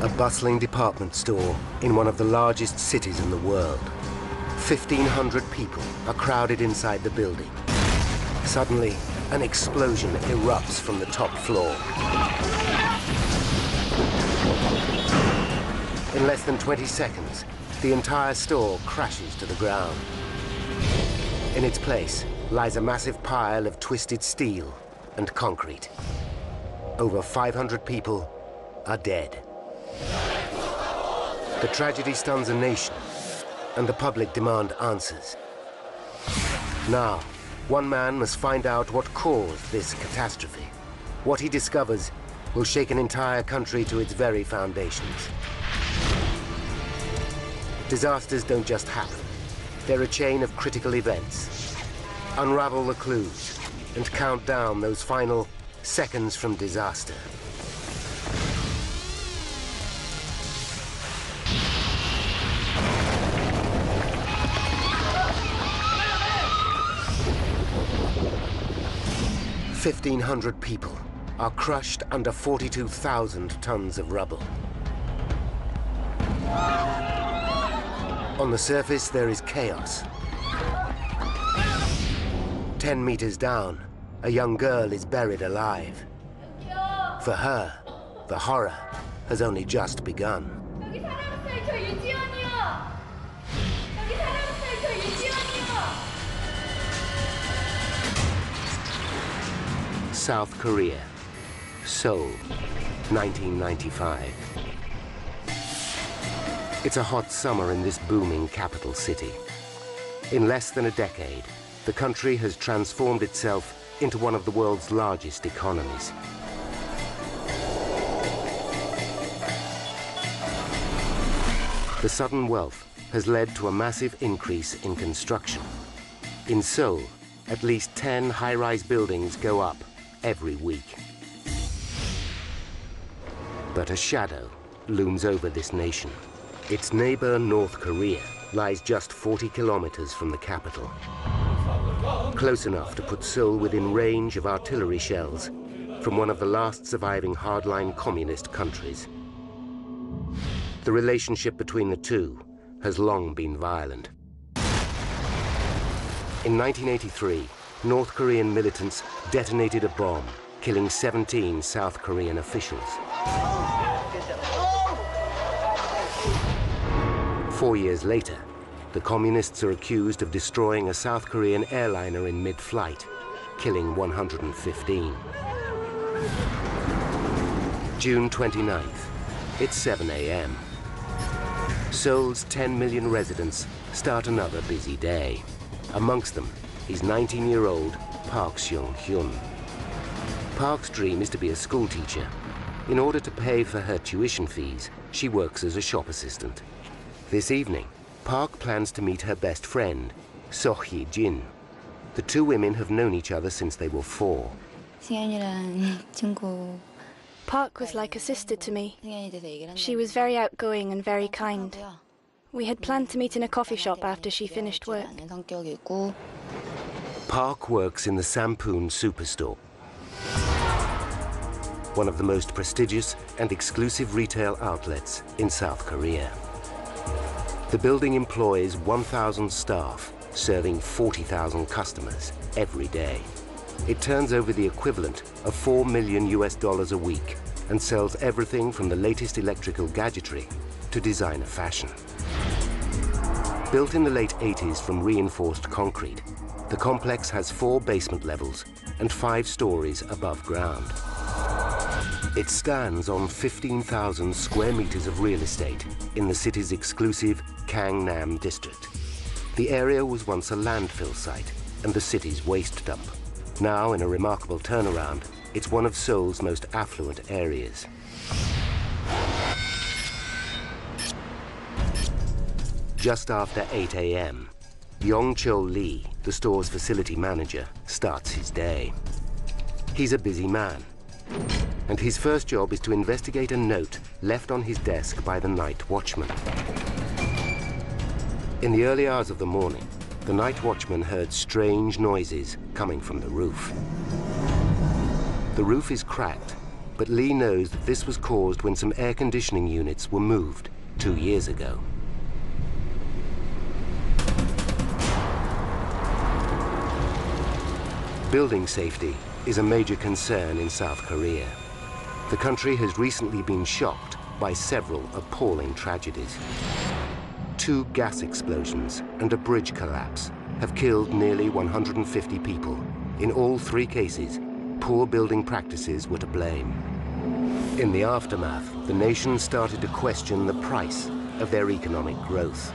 A bustling department store in one of the largest cities in the world. 1,500 people are crowded inside the building. Suddenly, an explosion erupts from the top floor. In less than 20 seconds, the entire store crashes to the ground. In its place lies a massive pile of twisted steel and concrete. Over 500 people are dead. The tragedy stuns a nation, and the public demand answers. Now, one man must find out what caused this catastrophe. What he discovers will shake an entire country to its very foundations. Disasters don't just happen. They're a chain of critical events. Unravel the clues and count down those final seconds from disaster. "1,500 people are crushed under 42,000 tons of rubble. On the surface, there is chaos. 10 meters down, a young girl is buried alive. For her, the horror has only just begun. South Korea, Seoul, 1995. It's a hot summer in this booming capital city. In less than a decade, the country has transformed itself into one of the world's largest economies. The sudden wealth has led to a massive increase in construction. In Seoul, at least 10 high-rise buildings go up every week. But a shadow looms over this nation. Its neighbor, North Korea, lies just 40 kilometers from the capital. Close enough to put Seoul within range of artillery shells from one of the last surviving hardline communist countries. The relationship between the two has long been violent. In 1983, North Korean militants detonated a bomb, killing 17 South Korean officials. 4 years later, the communists are accused of destroying a South Korean airliner in mid-flight, killing 115. June 29th, it's 7 a.m. Seoul's 10 million residents start another busy day. Amongst them is 19-year-old Park Seung-hyun. Park's dream is to be a schoolteacher. In order to pay for her tuition fees, she works as a shop assistant. This evening, Park plans to meet her best friend, Soh Hee-jin. The two women have known each other since they were 4. Park was like a sister to me. She was very outgoing and very kind. We had planned to meet in a coffee shop after she finished work. Park works in the Sampoon Superstore, one of the most prestigious and exclusive retail outlets in South Korea. The building employs 1,000 staff, serving 40,000 customers every day. It turns over the equivalent of $4 million a week and sells everything from the latest electrical gadgetry to designer fashion. Built in the late 80s from reinforced concrete, the complex has 4 basement levels and 5 stories above ground. It stands on 15,000 square meters of real estate in the city's exclusive Gangnam district. The area was once a landfill site and the city's waste dump. Now, in a remarkable turnaround, it's one of Seoul's most affluent areas. Just after 8 a.m., Yong-chol Lee, the store's facility manager, starts his day. He's a busy man, and his first job is to investigate a note left on his desk by the night watchman. In the early hours of the morning, the night watchman heard strange noises coming from the roof. The roof is cracked, But Lee knows that this was caused when some air conditioning units were moved 2 years ago. Building safety is a major concern in South Korea. The country has recently been shocked by several appalling tragedies. 2 gas explosions and a bridge collapse have killed nearly 150 people. In all 3 cases, poor building practices were to blame. In the aftermath, the nation started to question the price of their economic growth.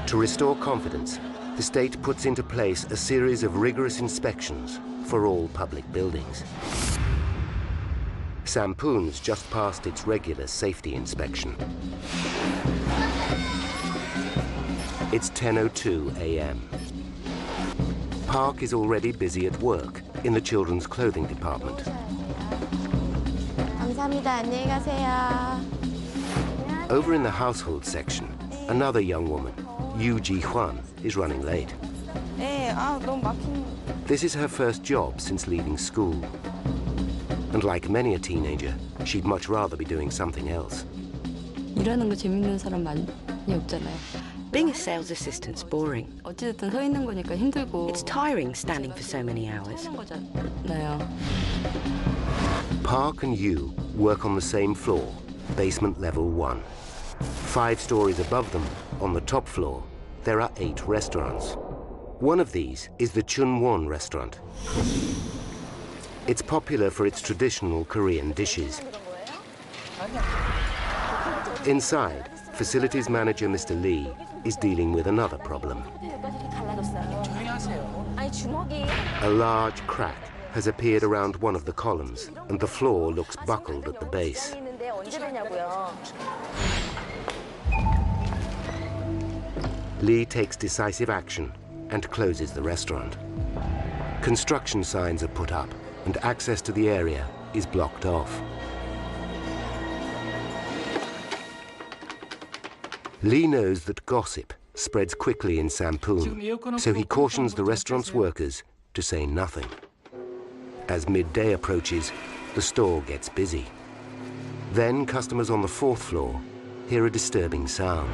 To restore confidence, the state puts into place a series of rigorous inspections for all public buildings. Sampoon's just passed its regular safety inspection. It's 10:02 a.m. Park is already busy at work in the children's clothing department. Over in the household section, another young woman, Yoo Ji-hwan, is running late. This is her first job since leaving school. And like many a teenager, she'd much rather be doing something else. 일하는 거 재밌는 사람 많이 없잖아요. Being a sales assistant's boring. 어찌됐든 서 있는 거니까 힘들고. It's tiring standing for so many hours. Park and Yoo work on the same floor, basement level 1. 5 stories above them, on the top floor, there are 8 restaurants. One of these is the Chunwon restaurant. It's popular for its traditional Korean dishes. Inside, facilities manager Mr. Lee is dealing with another problem. A large crack has appeared around one of the columns, and the floor looks buckled at the base. Lee takes decisive action and closes the restaurant. Construction signs are put up, and access to the area is blocked off. Lee knows that gossip spreads quickly in Sampoon, so he cautions the restaurant's workers to say nothing. As midday approaches, the store gets busy. Then customers on the 4th floor hear a disturbing sound.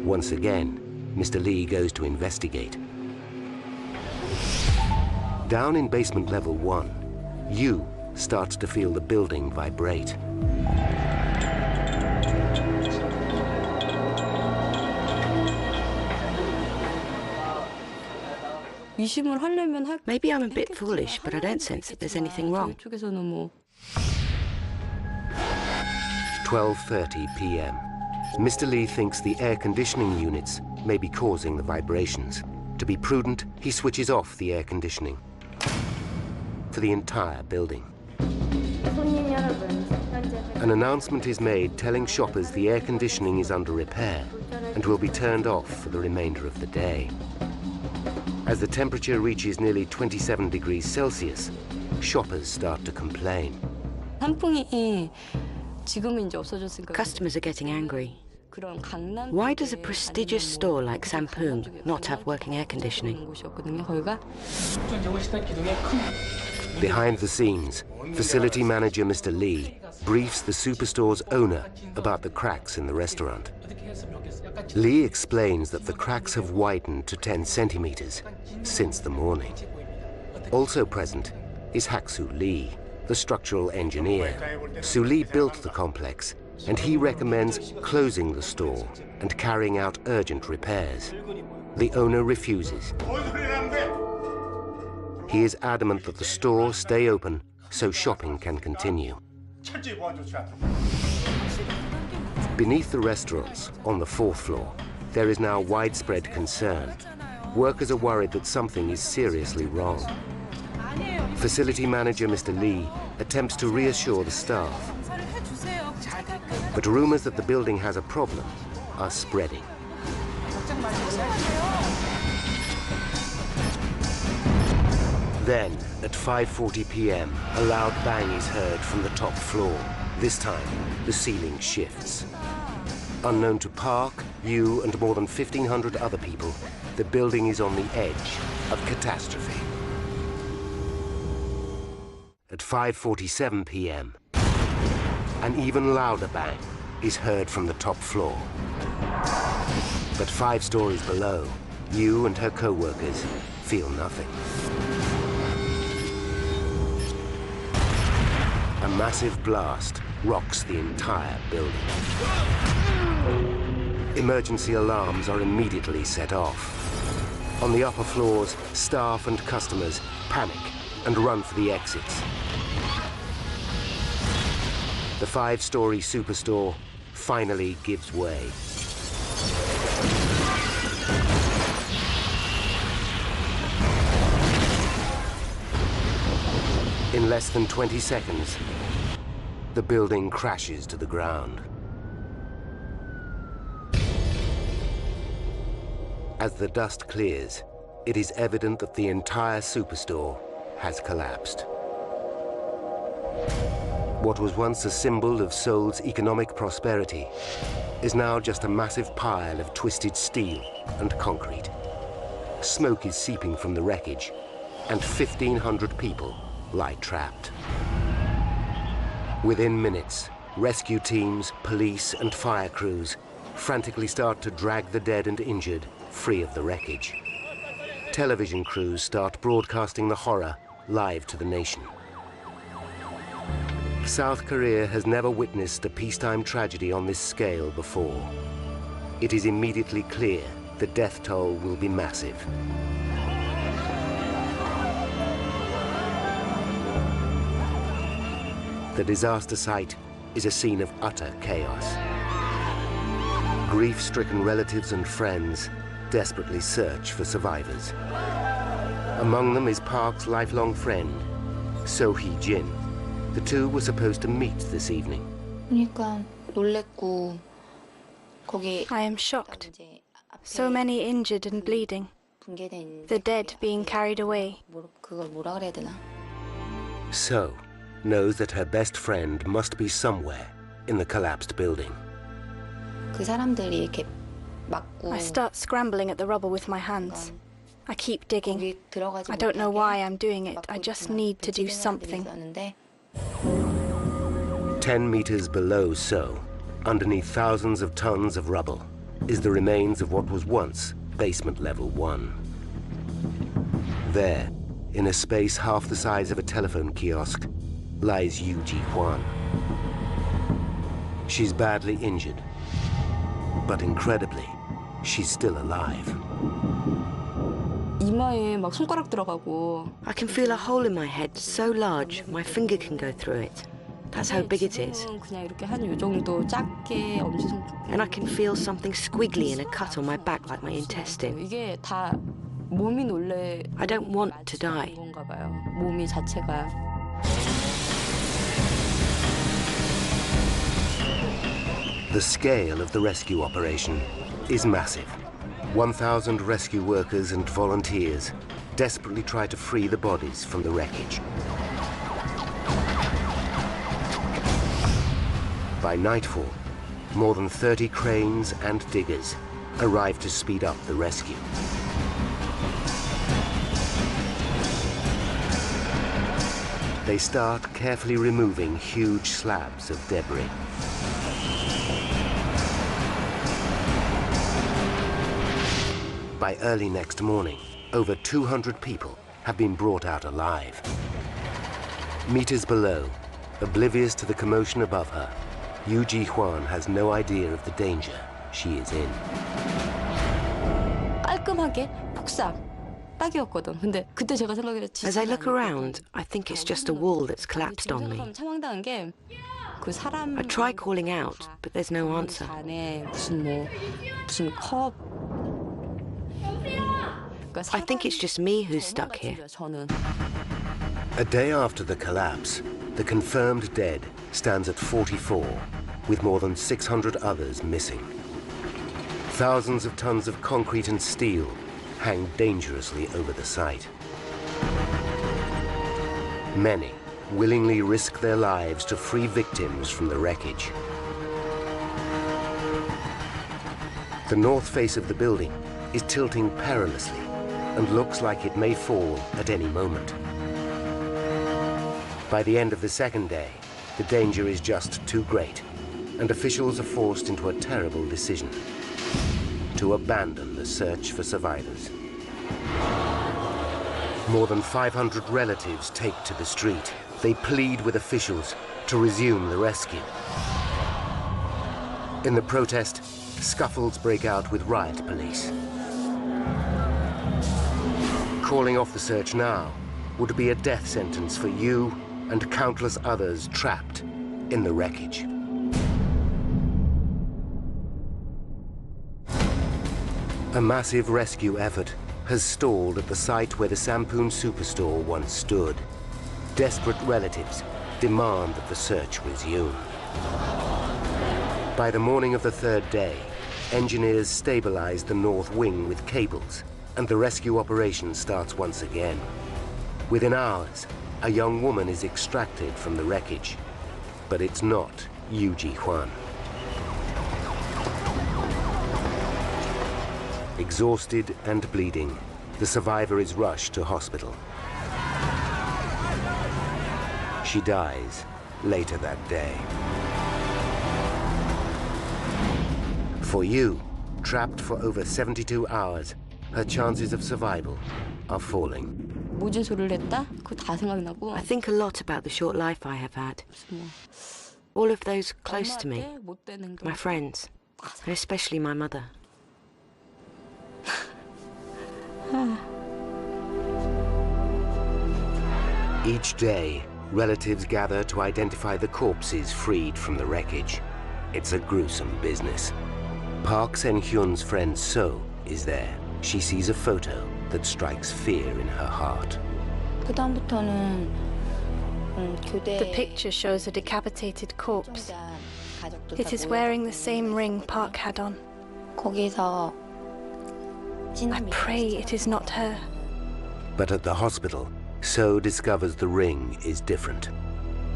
Once again, Mr. Lee goes to investigate. Down in basement level 1, Yoo starts to feel the building vibrate. Maybe I'm a bit foolish, but I don't sense that there's anything wrong. 12:30 p.m. Mr. Lee thinks the air conditioning units may be causing the vibrations. To be prudent, he switches off the air conditioning for the entire building. An announcement is made telling shoppers the air conditioning is under repair and will be turned off for the remainder of the day. As the temperature reaches nearly 27 degrees Celsius, shoppers start to complain. Customers are getting angry. Why does a prestigious store like Sampoon not have working air conditioning? Behind the scenes, facility manager Mr. Lee briefs the superstore's owner about the cracks in the restaurant. Lee explains that the cracks have widened to 10 centimeters since the morning. Also present is Hak-soo Lee, the structural engineer. Soo Lee built the complex, and he recommends closing the store and carrying out urgent repairs. The owner refuses. He is adamant that the store stay open so shopping can continue. Beneath the restaurants, on the 4th floor, there is now widespread concern. Workers are worried that something is seriously wrong. Facility manager Mr. Lee attempts to reassure the staff. But rumors that the building has a problem are spreading. Then, at 5:40 p.m., a loud bang is heard from the top floor. This time, the ceiling shifts. Unknown to Park, you, and more than 1,500 other people, the building is on the edge of catastrophe. At 5:47 p.m., an even louder bang is heard from the top floor. But 5 stories below, you and her co-workers feel nothing. A massive blast rocks the entire building. Emergency alarms are immediately set off. On the upper floors, staff and customers panic and run for the exits. The 5-story superstore finally gives way. In less than 20 seconds, the building crashes to the ground. As the dust clears, it is evident that the entire superstore has collapsed. What was once a symbol of Seoul's economic prosperity is now just a massive pile of twisted steel and concrete. Smoke is seeping from the wreckage, and 1,500 people lie trapped. Within minutes, rescue teams, police, and fire crews frantically start to drag the dead and injured free of the wreckage. Television crews start broadcasting the horror live to the nation. South Korea has never witnessed a peacetime tragedy on this scale before. It is immediately clear the death toll will be massive. The disaster site is a scene of utter chaos. Grief-stricken relatives and friends desperately search for survivors. Among them is Park's lifelong friend, So Hee-jin. The two were supposed to meet this evening. I am shocked. So many injured and bleeding. The dead being carried away. So knows that her best friend must be somewhere in the collapsed building. I start scrambling at the rubble with my hands. I keep digging. I don't know why I'm doing it. I just need to do something. 10 meters below So, underneath thousands of tons of rubble, is the remains of what was once basement level 1. There, in a space half the size of a telephone kiosk, lies Yoo Ji-hwan. She's badly injured, but incredibly, she's still alive. 이마에 막 손가락 들어가고. I can feel a hole in my head so large my finger can go through it. That's how big it is. 그냥 이렇게 한 요 정도 작게 엄지손. And I can feel something squiggly in a cut on my back like my intestine. 이게 다 몸이 놀래. I don't want to die. 건가 봐요. 몸이 자체가. The scale of the rescue operation is massive. 1,000 rescue workers and volunteers desperately try to free the bodies from the wreckage. By nightfall, more than 30 cranes and diggers arrive to speed up the rescue. They start carefully removing huge slabs of debris. By early next morning, over 200 people have been brought out alive. Meters below, oblivious to the commotion above her, Yoo Ji-hwan has no idea of the danger she is in. 깔끔하게 폭삭 딱이었거든. 근데 그때 제가 생각했지. As I look around, I think it's just a wall that's collapsed on me. 참황당한 게 그 사람. I try calling out, but there's no answer. 안에 무슨 컵. I think it's just me who's stuck here. A day after the collapse, the confirmed dead stands at 44, with more than 600 others missing. Thousands of tons of concrete and steel hang dangerously over the site. Many willingly risk their lives to free victims from the wreckage. The north face of the building is tilting perilously and looks like it may fall at any moment. By the end of the second day, the danger is just too great, and officials are forced into a terrible decision: to abandon the search for survivors. More than 500 relatives take to the street. They plead with officials to resume the rescue. In the protest, scuffles break out with riot police. Calling off the search now would be a death sentence for you and countless others trapped in the wreckage. A massive rescue effort has stalled at the site where the Sampoon superstore once stood. Desperate relatives demand that the search resume. By the morning of the third day, engineers stabilize the north wing with cables, and the rescue operation starts once again. Within hours, a young woman is extracted from the wreckage, but it's not Yu Ji-hwan. Exhausted and bleeding, the survivor is rushed to hospital. She dies later that day. For Yu, trapped for over 72 hours, her chances of survival are falling. I think a lot about the short life I have had. All of those close to me, my friends, and especially my mother. Each day, relatives gather to identify the corpses freed from the wreckage. It's a gruesome business. Park Sen-hyun's friend So is there. She sees a photo that strikes fear in her heart. The picture shows a decapitated corpse. It is wearing the same ring Park had on. I pray it is not her. But at the hospital, So discovers the ring is different.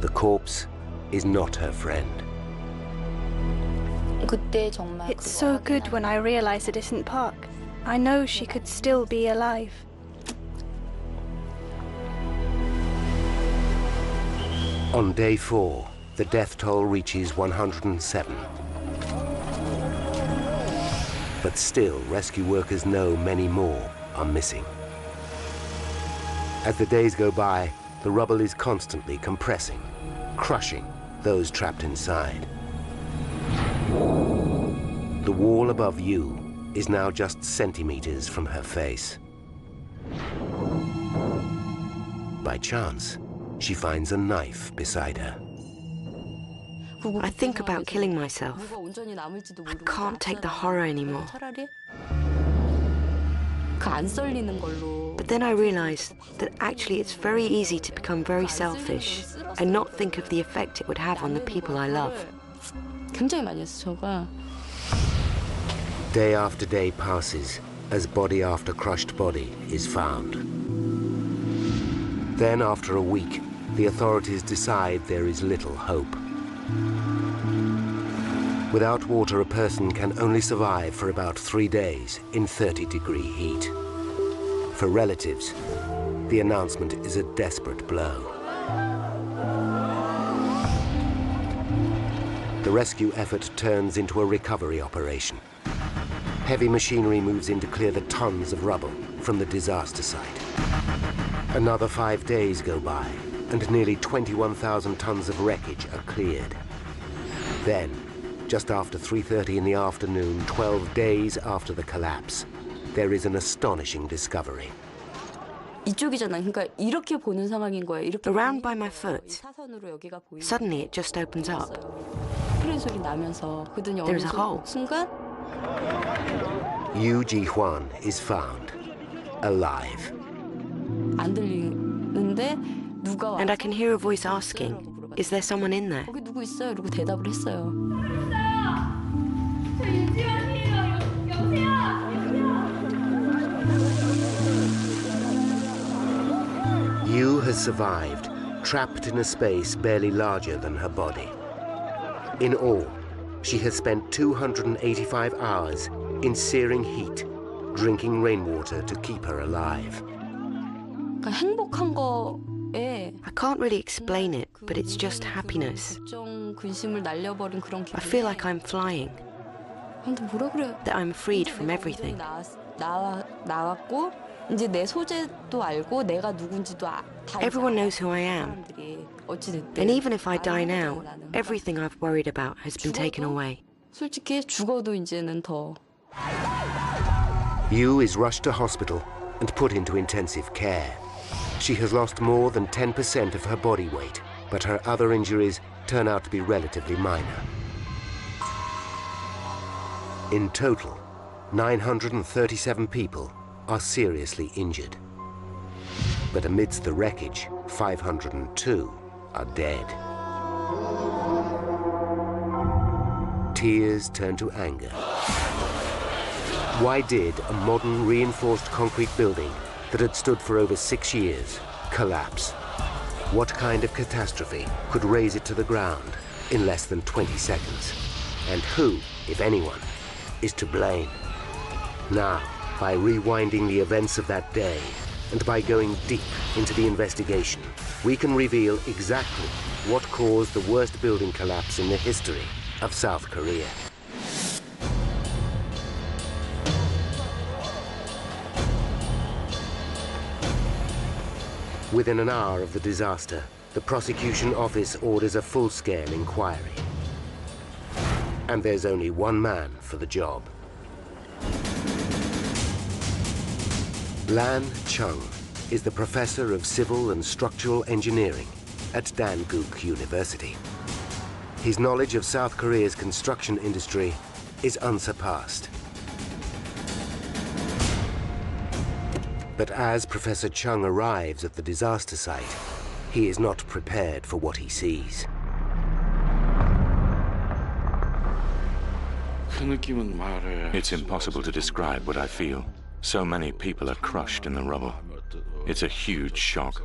The corpse is not her friend. It's so good when I realize it isn't Park. I know she could still be alive. On day 4, the death toll reaches 107. But still, rescue workers know many more are missing. As the days go by, the rubble is constantly compressing, crushing those trapped inside. The wall above Yu is now just centimeters from her face. By chance, she finds a knife beside her. I think about killing myself. I can't take the horror anymore. But then I realized that actually it's very easy to become very selfish and not think of the effect it would have on the people I love. Day after day passes as body after crushed body is found. Then, after a week, the authorities decide there is little hope. Without water, a person can only survive for about 3 days in 30-degree heat. For relatives, the announcement is a desperate blow. The rescue effort turns into a recovery operation. Heavy machinery moves in to clear the tons of rubble from the disaster site. Another 5 days go by, and nearly 21,000 tons of wreckage are cleared. Then, just after 3:30 in the afternoon, 12 days after the collapse, there is an astonishing discovery. Around by my foot, suddenly it just opens up. There is a hole. Yu Ji-hwan is found, alive. And I can hear a voice asking, is there someone in there? Yu has survived, trapped in a space barely larger than her body. In all, she has spent 285 hours in searing heat, drinking rainwater to keep her alive. 행복한 거에 I can't really explain it, but it's just happiness. 근심을 날려버린 그런 기분. I feel like I'm flying, 근데 뭐라 그래? that I'm freed from everything. 나왔고 이제 내 소재도 알고 내가 누군지도 다 Everyone knows who I am. And even if I die now, everything I've worried about has been taken away. 솔직히 죽어도 이제는 더. Yu is rushed to hospital and put into intensive care. She has lost more than 10% of her body weight, but her other injuries turn out to be relatively minor. In total, 937 people are seriously injured. But amidst the wreckage, 502 are dead. Tears turn to anger. Why did a modern reinforced concrete building that had stood for over 6 years collapse? What kind of catastrophe could raze it to the ground in less than 20 seconds? And who, if anyone, is to blame? Now, by rewinding the events of that day and by going deep into the investigation, we can reveal exactly what caused the worst building collapse in the history of South Korea. Within an hour of the disaster, the prosecution office orders a full-scale inquiry. And there's only one man for the job. Lan Chung is the professor of civil and structural engineering at Danguk University. His knowledge of South Korea's construction industry is unsurpassed. But as Professor Chung arrives at the disaster site, he is not prepared for what he sees. It's impossible to describe what I feel. So many people are crushed in the rubble. It's a huge shock.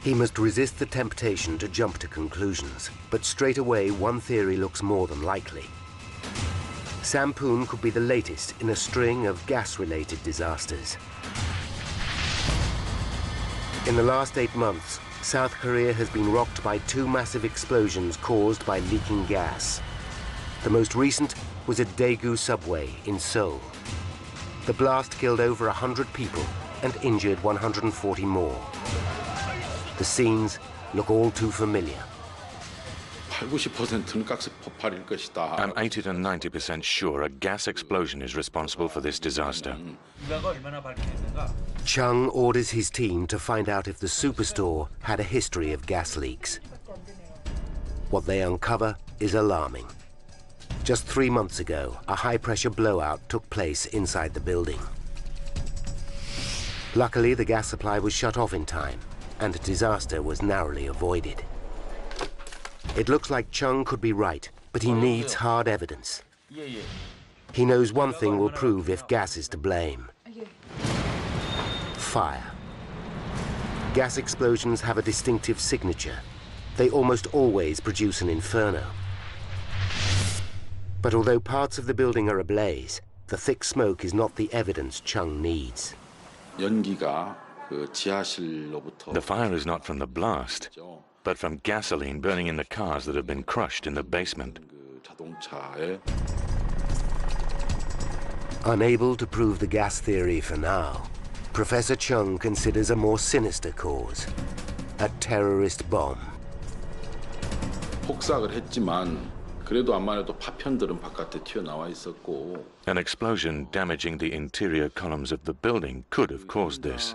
He must resist the temptation to jump to conclusions, but straight away one theory looks more than likely. Sampoon could be the latest in a string of gas-related disasters. In the last 8 months, South Korea has been rocked by 2 massive explosions caused by leaking gas. The most recent was at Daegu subway in Seoul. The blast killed over 100 people and injured 140 more. The scenes look all too familiar. I'm 80 to 90% sure a gas explosion is responsible for this disaster. Chung orders his team to find out if the superstore had a history of gas leaks. What they uncover is alarming. Just 3 months ago, a high-pressure blowout took place inside the building. Luckily, the gas supply was shut off in time, and a disaster was narrowly avoided. It looks like Chung could be right, but he needs hard evidence. He knows one thing will prove if gas is to blame. Fire. Gas explosions have a distinctive signature. They almost always produce an inferno. But although parts of the building are ablaze, the thick smoke is not the evidence Chung needs. The fire is not from the blast, but from gasoline burning in the cars that have been crushed in the basement. Unable to prove the gas theory for now, Professor Chung considers a more sinister cause, a terrorist bomb. An explosion damaging the interior columns of the building could have caused this.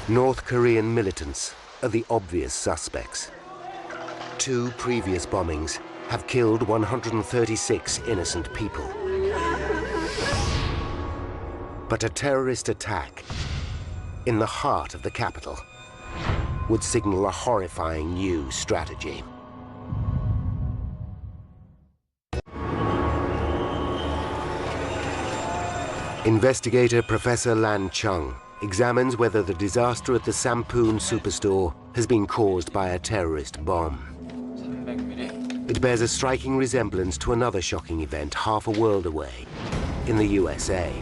North Korean militants are the obvious suspects. 2 previous bombings have killed 136 innocent people. But a terrorist attack in the heart of the capital would signal a horrifying new strategy. Investigator Professor Lan Chung examines whether the disaster at the Sampoon superstore has been caused by a terrorist bomb. bears a striking resemblance to another shocking event half a world away, in the USA.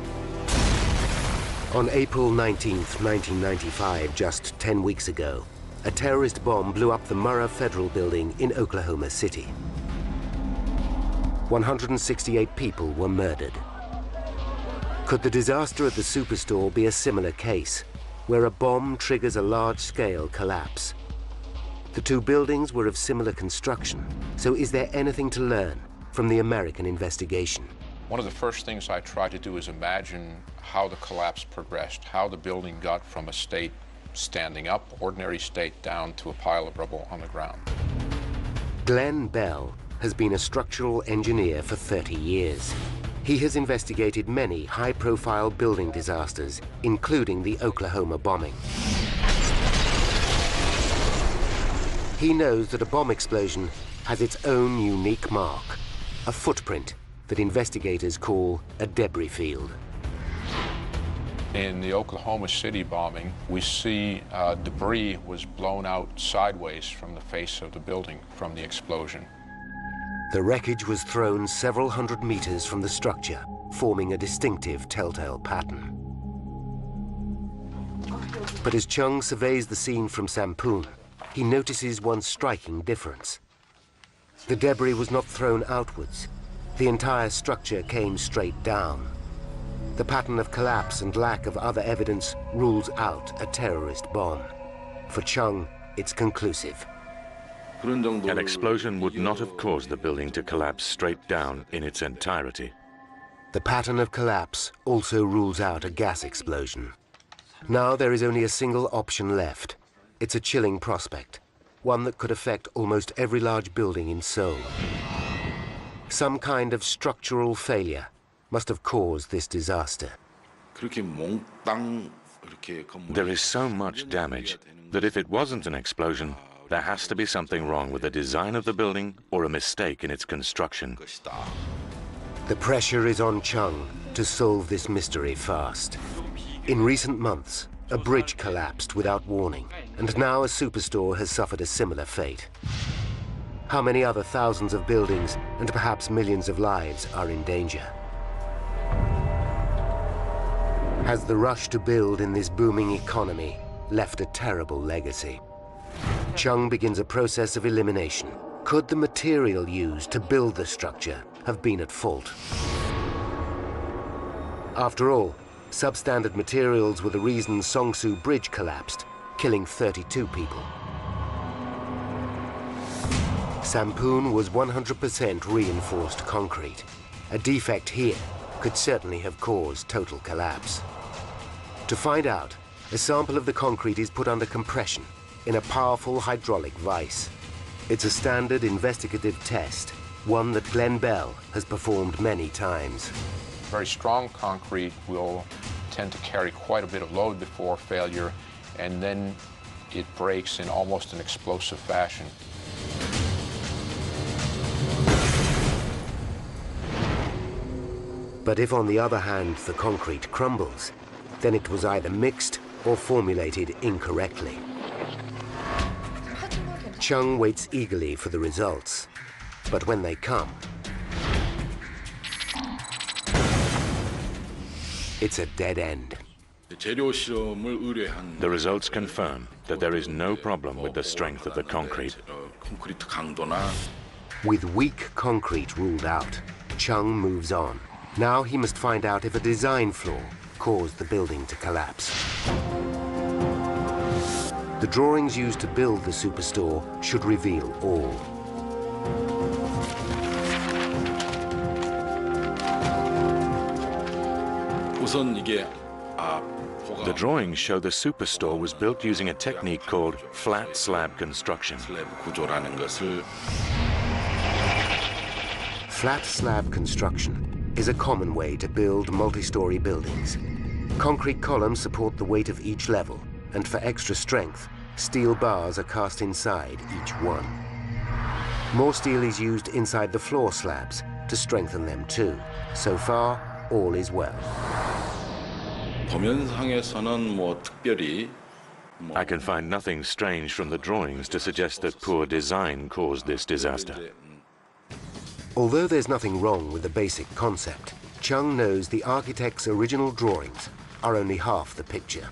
On April 19th, 1995, just 10 weeks ago, a terrorist bomb blew up the Murrah Federal Building in Oklahoma City. 168 people were murdered. Could the disaster at the Superstore be a similar case, where a bomb triggers a large-scale collapse? The two buildings were of similar construction, so is there anything to learn from the American investigation? One of the first things I try to do is imagine how the collapse progressed, how the building got from a state standing up, ordinary state, down to a pile of rubble on the ground. Glenn Bell has been a structural engineer for 30 years. He has investigated many high-profile building disasters, including the Oklahoma bombing. He knows that a bomb explosion has its own unique mark, a footprint that investigators call a debris field. In the Oklahoma City bombing, we see debris was blown out sideways from the face of the building from the explosion. The wreckage was thrown several hundred meters from the structure, forming a distinctive telltale pattern. But as Chung surveys the scene from Sampoon, he notices one striking difference. The debris was not thrown outwards. The entire structure came straight down. The pattern of collapse and lack of other evidence rules out a terrorist bomb. For Chung, it's conclusive. An explosion would not have caused the building to collapse straight down in its entirety. The pattern of collapse also rules out a gas explosion. Now there is only a single option left. It's a chilling prospect, one that could affect almost every large building in Seoul. Some kind of structural failure must have caused this disaster. There is so much damage that if it wasn't an explosion, there has to be something wrong with the design of the building or a mistake in its construction. The pressure is on Chung to solve this mystery fast. In recent months, a bridge collapsed without warning, and now a superstore has suffered a similar fate. How many other thousands of buildings and perhaps millions of lives are in danger? Has the rush to build in this booming economy left a terrible legacy? Chung begins a process of elimination. Could the material used to build the structure have been at fault? After all, substandard materials were the reason Songsu Bridge collapsed, killing 32 people. Sampoon was 100% reinforced concrete. A defect here could certainly have caused total collapse. To find out, a sample of the concrete is put under compression in a powerful hydraulic vise. It's a standard investigative test, one that Glenn Bell has performed many times. Very strong concrete will tend to carry quite a bit of load before failure, and then it breaks in almost an explosive fashion. But if, on the other hand, the concrete crumbles, then it was either mixed or formulated incorrectly. Chung waits eagerly for the results, but when they come, it's a dead end. The results confirm that there is no problem with the strength of the concrete. With weak concrete ruled out, Chung moves on. Now he must find out if a design flaw caused the building to collapse. The drawings used to build the superstore should reveal all. The drawings show the superstore was built using a technique called flat slab construction. Flat slab construction is a common way to build multi-story buildings. Concrete columns support the weight of each level, and for extra strength, steel bars are cast inside each one. More steel is used inside the floor slabs to strengthen them too. So far, all is well. I can find nothing strange from the drawings to suggest that poor design caused this disaster. Although there's nothing wrong with the basic concept, Chung knows the architect's original drawings are only half the picture.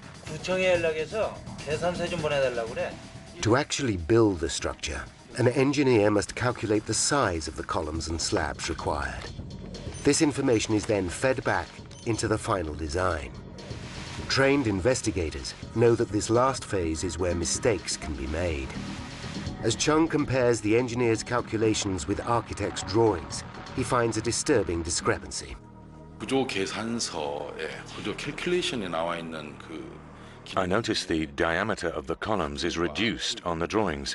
To actually build the structure, an engineer must calculate the size of the columns and slabs required. This information is then fed back into the final design. Trained investigators know that this last phase is where mistakes can be made. As Chung compares the engineer's calculations with architect's drawings, he finds a disturbing discrepancy. I notice the diameter of the columns is reduced on the drawings.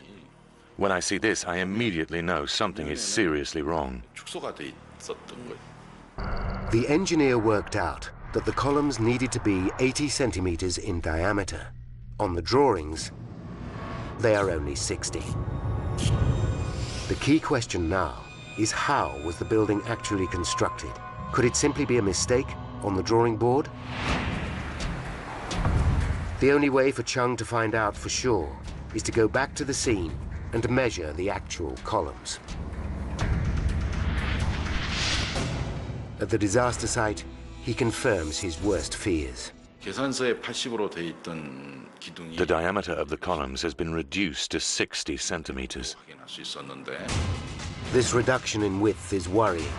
When I see this, I immediately know something is seriously wrong. The engineer worked out that the columns needed to be 80 centimeters in diameter. On the drawings, they are only 60. The key question now is, how was the building actually constructed? Could it simply be a mistake on the drawing board? The only way for Chung to find out for sure is to go back to the scene and measure the actual columns. At the disaster site, he confirms his worst fears. The diameter of the columns has been reduced to 60 centimeters. This reduction in width is worrying,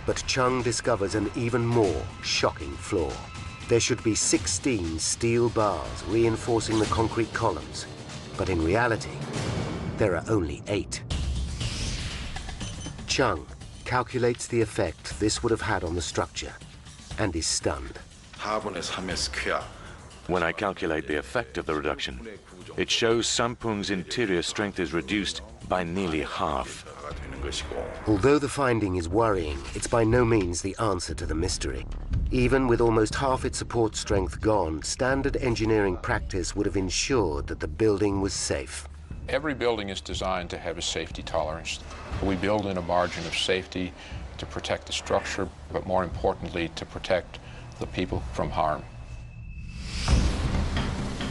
but Chung discovers an even more shocking flaw. There should be 16 steel bars reinforcing the concrete columns, but in reality, there are only 8. Chung calculates the effect this would have had on the structure and is stunned. When I calculate the effect of the reduction, it shows Sampoong's interior strength is reduced by nearly half. Although the finding is worrying, it's by no means the answer to the mystery. Even with almost half its support strength gone, standard engineering practice would have ensured that the building was safe. Every building is designed to have a safety tolerance. We build in a margin of safety to protect the structure, but more importantly, to protect the people from harm.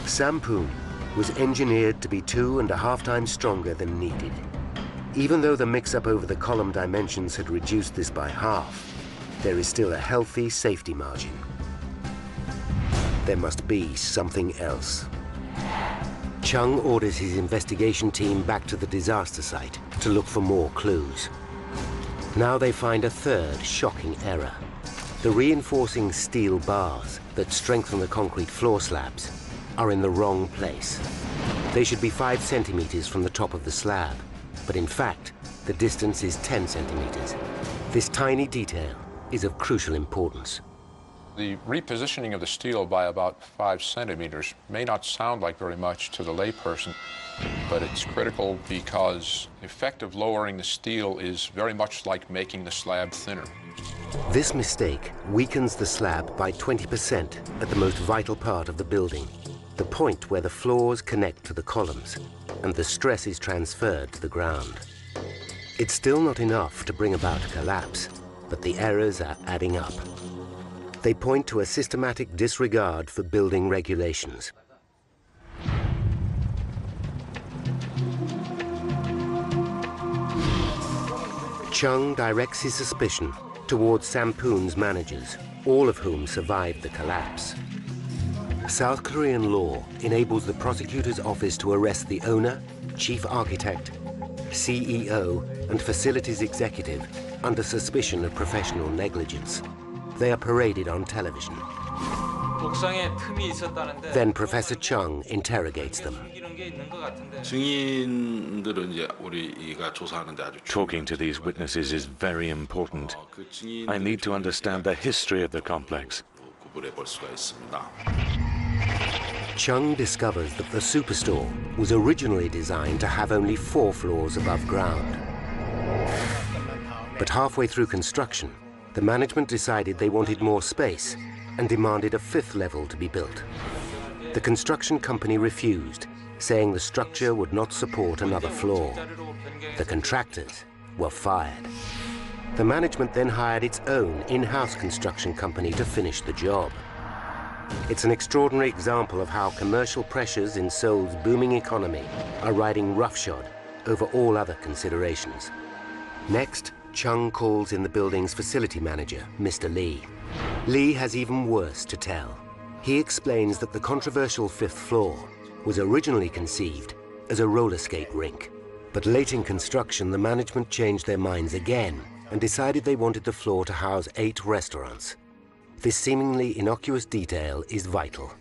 Sampoong was engineered to be 2.5 times stronger than needed. Even though the mix-up over the column dimensions had reduced this by half, there is still a healthy safety margin. There must be something else. Chung orders his investigation team back to the disaster site to look for more clues. Now they find a third shocking error. The reinforcing steel bars that strengthen the concrete floor slabs are in the wrong place. They should be 5 centimeters from the top of the slab, but in fact, the distance is 10 centimeters. This tiny detail is of crucial importance. The repositioning of the steel by about 5 centimeters may not sound like very much to the layperson, but it's critical because the effect of lowering the steel is very much like making the slab thinner. This mistake weakens the slab by 20% at the most vital part of the building, the point where the floors connect to the columns and the stress is transferred to the ground. It's still not enough to bring about a collapse, but the errors are adding up. They point to a systematic disregard for building regulations. Chung directs his suspicion towards Sampoong's managers, all of whom survived the collapse. South Korean law enables the prosecutor's office to arrest the owner, chief architect, CEO, and facilities executive under suspicion of professional negligence. They are paraded on television. Then Professor Chung interrogates them. Talking to these witnesses is very important. I need to understand the history of the complex. Chung discovers that the superstore was originally designed to have only 4 floors above ground. But halfway through construction, the management decided they wanted more space and demanded a 5th level to be built. The construction company refused, saying the structure would not support another floor. The contractors were fired. The management then hired its own in-house construction company to finish the job. It's an extraordinary example of how commercial pressures in Seoul's booming economy are riding roughshod over all other considerations. Next, Chung calls in the building's facility manager, Mr. Lee. Lee has even worse to tell. He explains that the controversial 5th floor was originally conceived as a roller skate rink. But late in construction, the management changed their minds again and decided they wanted the floor to house 8 restaurants. This seemingly innocuous detail is vital.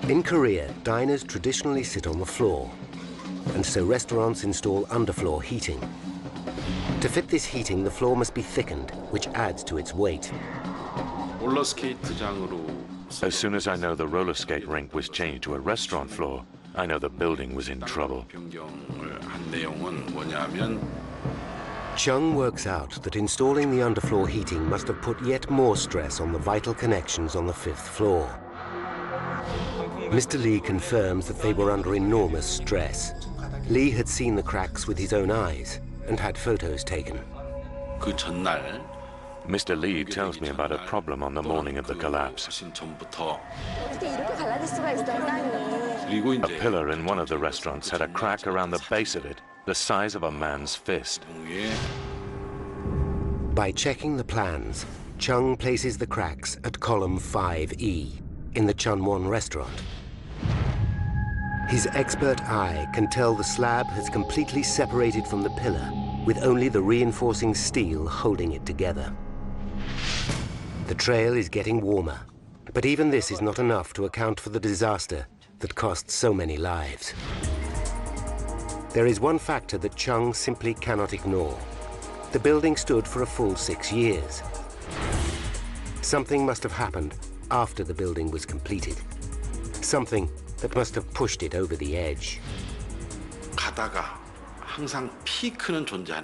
In Korea, diners traditionally sit on the floor, and so restaurants install underfloor heating. To fit this heating, the floor must be thickened, which adds to its weight. As soon as I know the roller skate rink was changed to a restaurant floor, I know the building was in trouble. Chung works out that installing the underfloor heating must have put yet more stress on the vital connections on the 5th floor. Mr. Lee confirms that they were under enormous stress. Lee had seen the cracks with his own eyes and had photos taken. Mr. Lee tells me about a problem on the morning of the collapse. A pillar in one of the restaurants had a crack around the base of it, the size of a man's fist. By checking the plans, Chung places the cracks at column 5E in the Chunwon restaurant. His expert eye can tell the slab has completely separated from the pillar, with only the reinforcing steel holding it together. The trail is getting warmer, but even this is not enough to account for the disaster that cost so many lives. There is one factor that Chung simply cannot ignore. The building stood for a full 6 years. Something must have happened after the building was completed. Something that must have pushed it over the edge.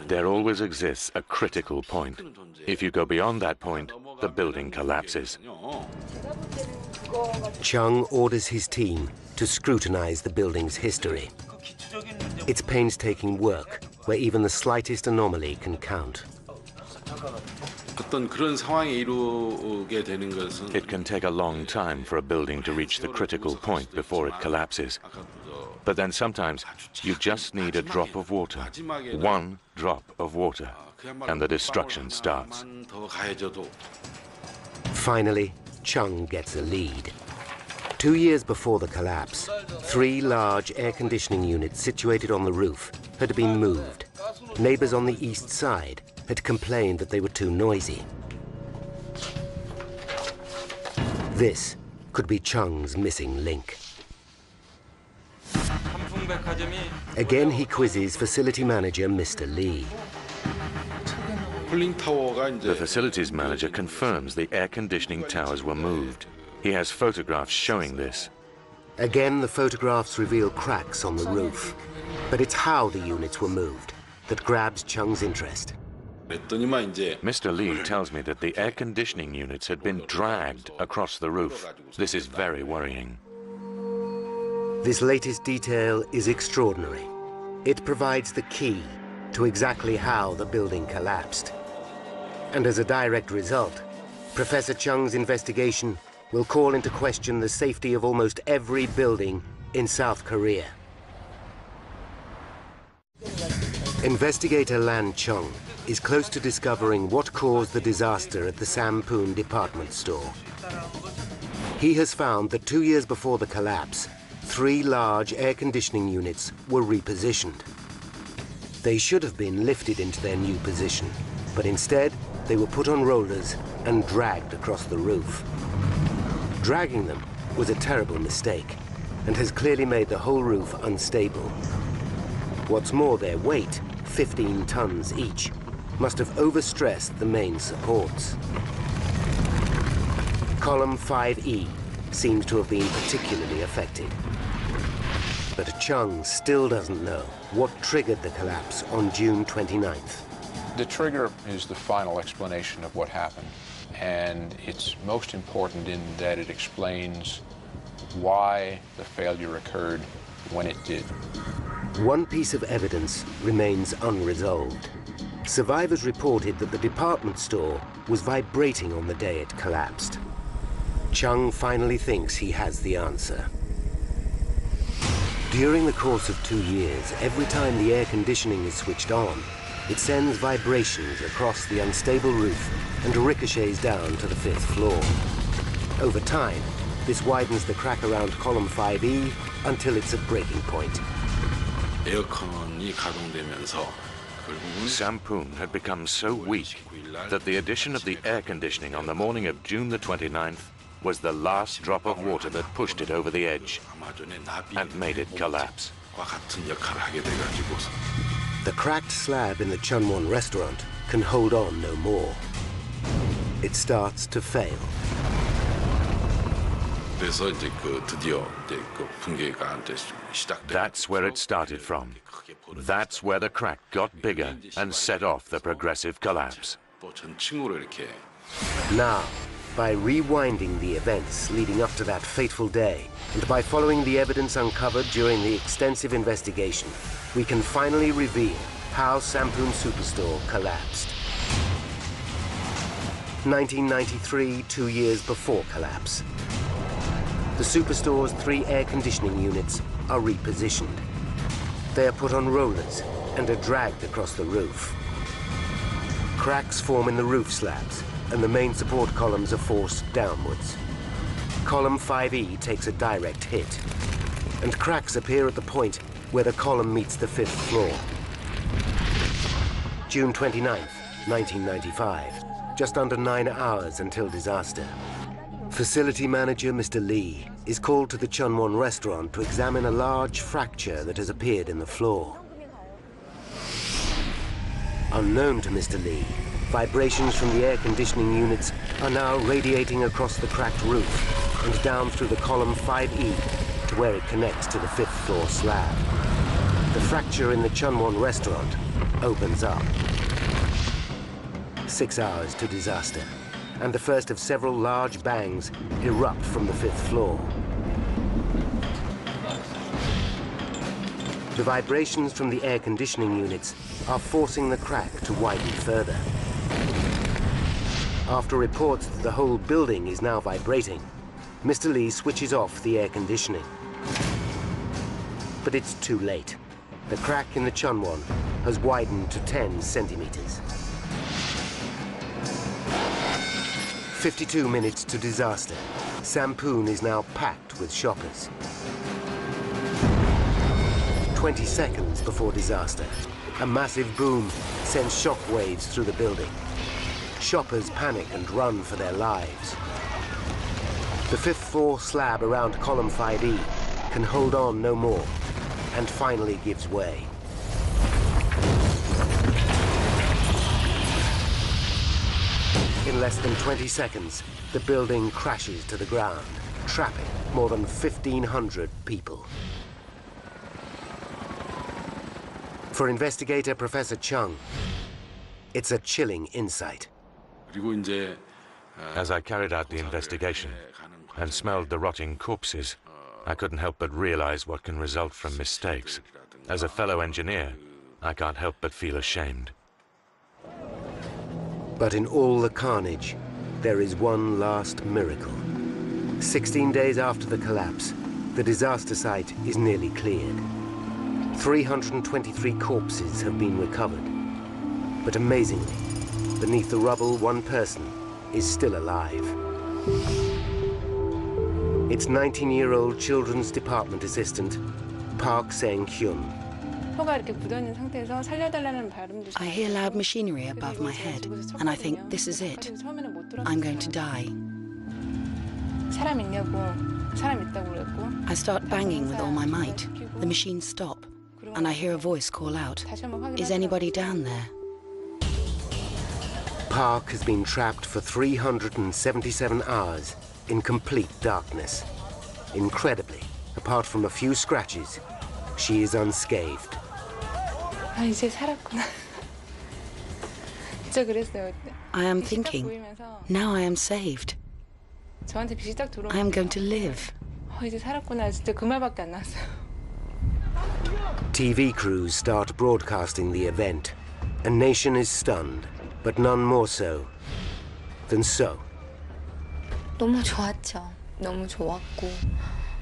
There always exists a critical point. If you go beyond that point, the building collapses. Chung orders his team to scrutinize the building's history. It's painstaking work, where even the slightest anomaly can count. It can take a long time for a building to reach the critical point before it collapses. But then sometimes you just need a drop of water, one drop of water, and the destruction starts. Finally, Chung gets a lead. 2 years before the collapse, 3 large air conditioning units situated on the roof had been moved. Neighbors on the east side had complained that they were too noisy. This could be Chung's missing link. Again, he quizzes facility manager Mr. Lee. The facilities manager confirms the air conditioning towers were moved. He has photographs showing this. Again, the photographs reveal cracks on the roof. But it's how the units were moved that grabs Chung's interest. Mr. Lee tells me that the air conditioning units had been dragged across the roof. This is very worrying. This latest detail is extraordinary. It provides the key to exactly how the building collapsed. And as a direct result, Professor Chung's investigation will call into question the safety of almost every building in South Korea. Investigator Lan Chung is close to discovering what caused the disaster at the Sampoon department store. He has found that 2 years before the collapse, 3 large air conditioning units were repositioned. They should have been lifted into their new position, but instead they were put on rollers and dragged across the roof. Dragging them was a terrible mistake and has clearly made the whole roof unstable. What's more, their weight, 15 tons each, must have overstressed the main supports. Column 5E seems to have been particularly affected. But Chung still doesn't know what triggered the collapse on June 29th. The trigger is the final explanation of what happened, and it's most important in that it explains why the failure occurred when it did. One piece of evidence remains unresolved. Survivors reported that the department store was vibrating on the day it collapsed. Chung finally thinks he has the answer. During the course of 2 years, every time the air conditioning is switched on, it sends vibrations across the unstable roof and ricochets down to the 5th floor. Over time, this widens the crack around column 5E until it's at breaking point. Sampoon had become so weak that the addition of the air conditioning on the morning of June the 29th was the last drop of water that pushed it over the edge and made it collapse. The cracked slab in the Chunwon restaurant can hold on no more. It starts to fail. That's where it started from. That's where the crack got bigger and set off the progressive collapse. Now, by rewinding the events leading up to that fateful day, and by following the evidence uncovered during the extensive investigation, we can finally reveal how Sampoon Superstore collapsed. 1993, 2 years before collapse. The Superstore's 3 air conditioning units are repositioned. They are put on rollers and are dragged across the roof. Cracks form in the roof slabs, and the main support columns are forced downwards. Column 5E takes a direct hit, and cracks appear at the point where the column meets the 5th floor. June 29th, 1995, just under 9 hours until disaster. Facility manager Mr. Lee is called to the Chunwon restaurant to examine a large fracture that has appeared in the floor. Unknown to Mr. Lee, vibrations from the air conditioning units are now radiating across the cracked roof and down through the column 5E to where it connects to the 5th floor slab. The fracture in the Chunwon restaurant opens up. 6 hours to disaster, and the first of several large bangs erupt from the 5th floor. The vibrations from the air conditioning units are forcing the crack to widen further. After reports that the whole building is now vibrating, Mr. Lee switches off the air conditioning. But it's too late. The crack in the Chunwon has widened to 10 centimeters. 52 minutes to disaster. Sampoon is now packed with shoppers. 20 seconds before disaster, a massive boom sends shockwaves through the building. Shoppers panic and run for their lives. The 5th floor slab around column 5E can hold on no more and finally gives way. In less than 20 seconds, the building crashes to the ground, trapping more than 1,500 people. For investigator Professor Chung, it's a chilling insight. As I carried out the investigation and smelled the rotting corpses, I couldn't help but realize what can result from mistakes. As a fellow engineer, I can't help but feel ashamed. But in all the carnage, there is one last miracle. 16 days after the collapse, the disaster site is nearly cleared. 323 corpses have been recovered. But amazingly, beneath the rubble, one person is still alive. It's 19-year-old children's department assistant, Park Sang-hyun. I hear loud machinery above my head, and I think, this is it. I'm going to die. I start banging with all my might. The machines stop, and I hear a voice call out, "Is anybody down there?" Park has been trapped for 377 hours in complete darkness. Incredibly, apart from a few scratches, she is unscathed. I am thinking, now I am saved. I am going to live. TV crews start broadcasting the event. A nation is stunned, but none more so than so. 너무 좋았죠. 너무 좋았고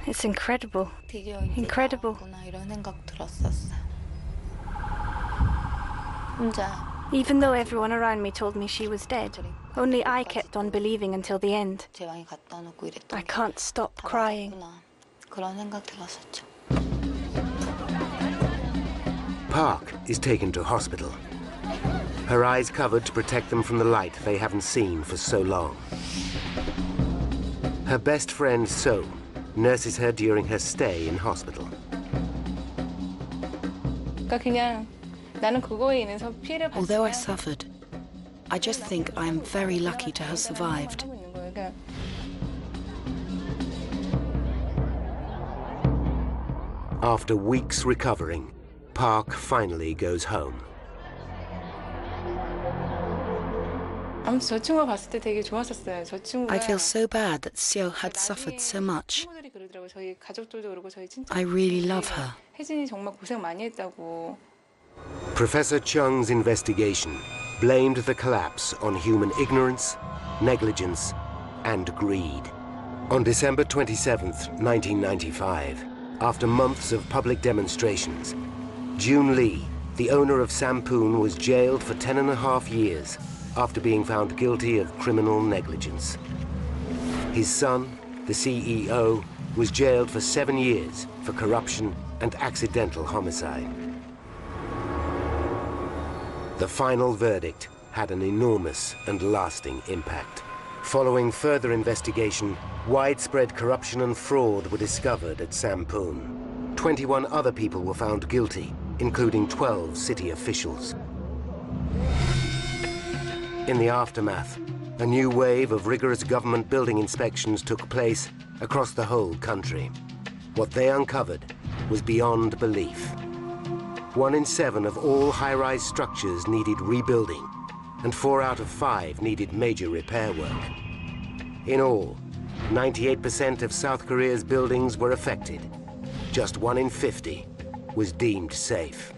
It's incredible. Incredible. Even though everyone around me told me she was dead, only I kept on believing until the end. I can't stop crying. Park is taken to hospital. Her eyes covered to protect them from the light they haven't seen for so long. Her best friend, So, nurses her during her stay in hospital. Although I suffered, I just think I am very lucky to have survived. After weeks recovering, Park finally goes home. I feel so bad that Seo had suffered so much. I really love her. Professor Chung's investigation blamed the collapse on human ignorance, negligence, and greed. On December 27th, 1995, after months of public demonstrations, June Lee, the owner of Sampoon, was jailed for 10.5 years after being found guilty of criminal negligence. His son, the CEO, was jailed for 7 years for corruption and accidental homicide. The final verdict had an enormous and lasting impact. Following further investigation, widespread corruption and fraud were discovered at Sampoon. 21 other people were found guilty, including 12 city officials. In the aftermath, a new wave of rigorous government building inspections took place across the whole country. What they uncovered was beyond belief. 1 in 7 of all high-rise structures needed rebuilding, and 4 out of 5 needed major repair work. In all, 98% of South Korea's buildings were affected. Just 1 in 50 was deemed safe.